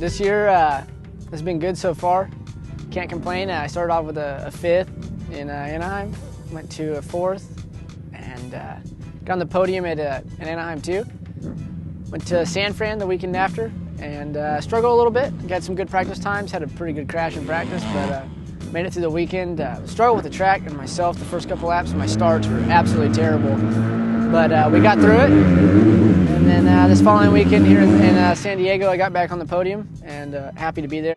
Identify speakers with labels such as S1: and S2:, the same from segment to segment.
S1: This year has been good so far. Can't complain. I started off with a 5th in Anaheim, went to a 4th, and got on the podium at in Anaheim too. Went to San Fran the weekend after and struggled a little bit. Got some good practice times, had a pretty good crash in practice, but made it through the weekend. Struggled with the track and myself the first couple laps, and my starts were absolutely terrible. But we got through it, and then this following weekend here in San Diego, I got back on the podium, and happy to be there.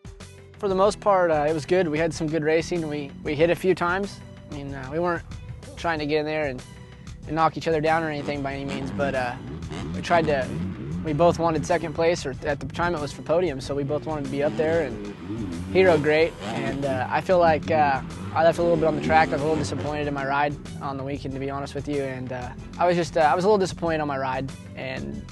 S1: For the most part, it was good. We had some good racing. We hit a few times. I mean, we weren't trying to get in there and knock each other down or anything by any means, but we tried to. We both wanted second place, or at the time it was for podium, so we both wanted to be up there, and he rode great. And I feel like I left a little bit on the track. I was a little disappointed in my ride on the weekend, to be honest with you, and I was a little disappointed on my ride. And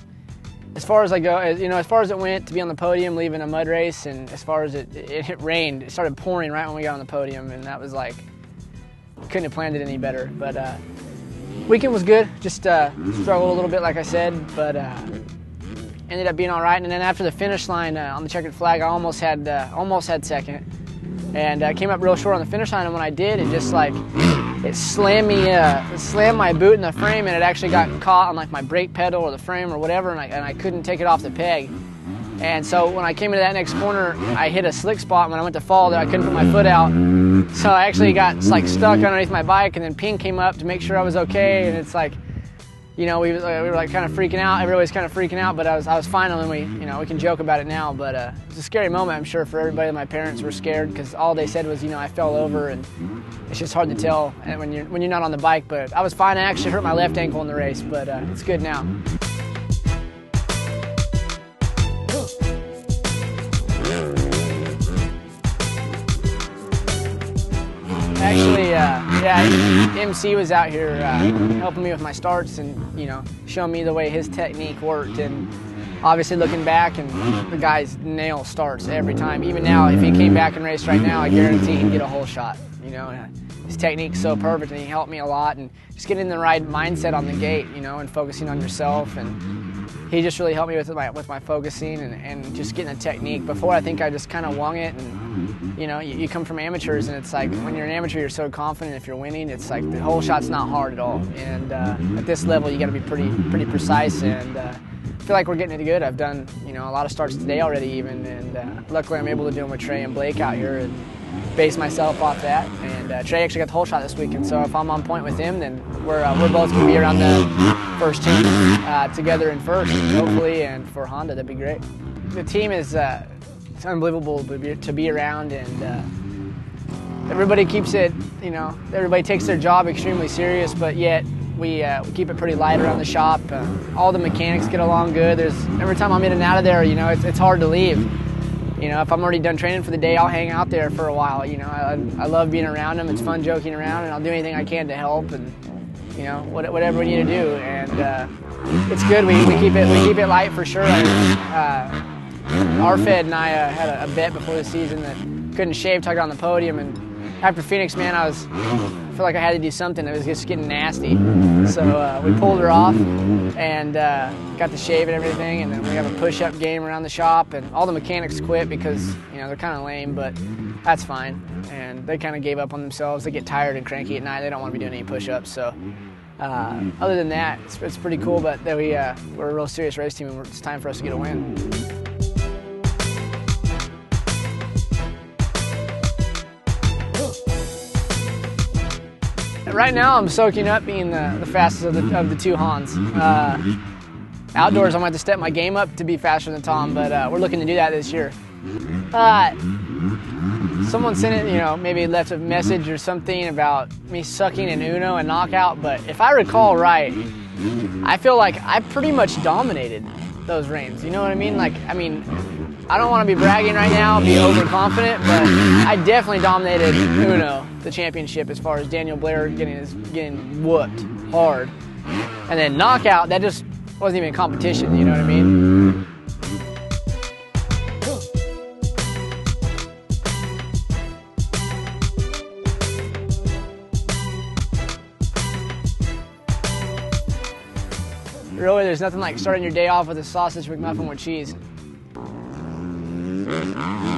S1: as far as I go, as far as it went to be on the podium, leaving a mud race, and as far as it rained, it started pouring right when we got on the podium, and that was like, couldn't have planned it any better. But weekend was good. Just struggled a little bit, like I said, but ended up being all right. And then after the finish line on the checkered flag, I almost had second, and came up real short on the finish line. And when I did, it just like it slammed my boot in the frame, and it actually got caught on like my brake pedal or the frame or whatever, and I couldn't take it off the peg. And so when I came into that next corner, I hit a slick spot. When I went to fall there, I couldn't put my foot out, so I actually got like stuck underneath my bike. And then Ping came up to make sure I was okay, and it's like, we were like kind of freaking out. Everybody's kind of freaking out, but I was fine. And we can joke about it now, but it was a scary moment, I'm sure, for everybody. My parents were scared because all they said was, I fell over, and it's just hard to tell when you're not on the bike. But I was fine. I actually hurt my left ankle in the race, but it's good now. Actually, MC was out here helping me with my starts and, showing me the way his technique worked. And obviously looking back, and the guys nail starts every time. Even now, if he came back and raced right now, I guarantee he'd get a whole shot. His technique's so perfect, and he helped me a lot. And just getting in the right mindset on the gate, and focusing on yourself. And he just really helped me with my focusing and just getting the technique. Before, I think I just kind of wung it, and you come from amateurs, and it's like when you're an amateur, you're so confident. If you're winning, it's like the whole shot's not hard at all. And at this level, you got to be pretty precise. And I feel like we're getting it good. I've done a lot of starts today already, even, and luckily I'm able to do them with Trey and Blake out here and base myself off that. And Trey actually got the whole shot this week, and so if I'm on point with him, then we're both going to be around the first team together in first, hopefully. And for Honda, that'd be great. The team is it's unbelievable to be around, and everybody keeps it. Everybody takes their job extremely serious, but yet we keep it pretty light around the shop. All the mechanics get along good. Every time I'm in and out of there, it's hard to leave. If I'm already done training for the day, I'll hang out there for a while. I love being around them. It's fun joking around, and I'll do anything I can to help, and whatever we need to do. And it's good. We keep it light for sure. Arfed and I had a bet before the season that couldn't shave till I got on the podium, and after Phoenix, man, I feel like I had to do something. It was just getting nasty. So we pulled her off and got the shave and everything, and then we have a push-up game around the shop, and all the mechanics quit because they're kind of lame, but that's fine. And they kind of gave up on themselves. They get tired and cranky at night. They don't want to be doing any push-ups. So other than that, it's pretty cool. But we're a real serious race team, and it's time for us to get a win. Right now, I'm soaking up being the fastest of the two Hahns. Outdoors, I'm going to have to step my game up to be faster than Tom, but we're looking to do that this year. Someone sent it, maybe left a message or something about me sucking in Uno and knockout, but if I recall right, I feel like I pretty much dominated those reigns. You know what I mean? I don't want to be bragging right now, be overconfident, but I definitely dominated Uno, the championship, as far as Daniel Blair getting whooped hard. And then knockout, that just wasn't even a competition, you know what I mean? Really, there's nothing like starting your day off with a sausage McMuffin with cheese.
S2: Supercross.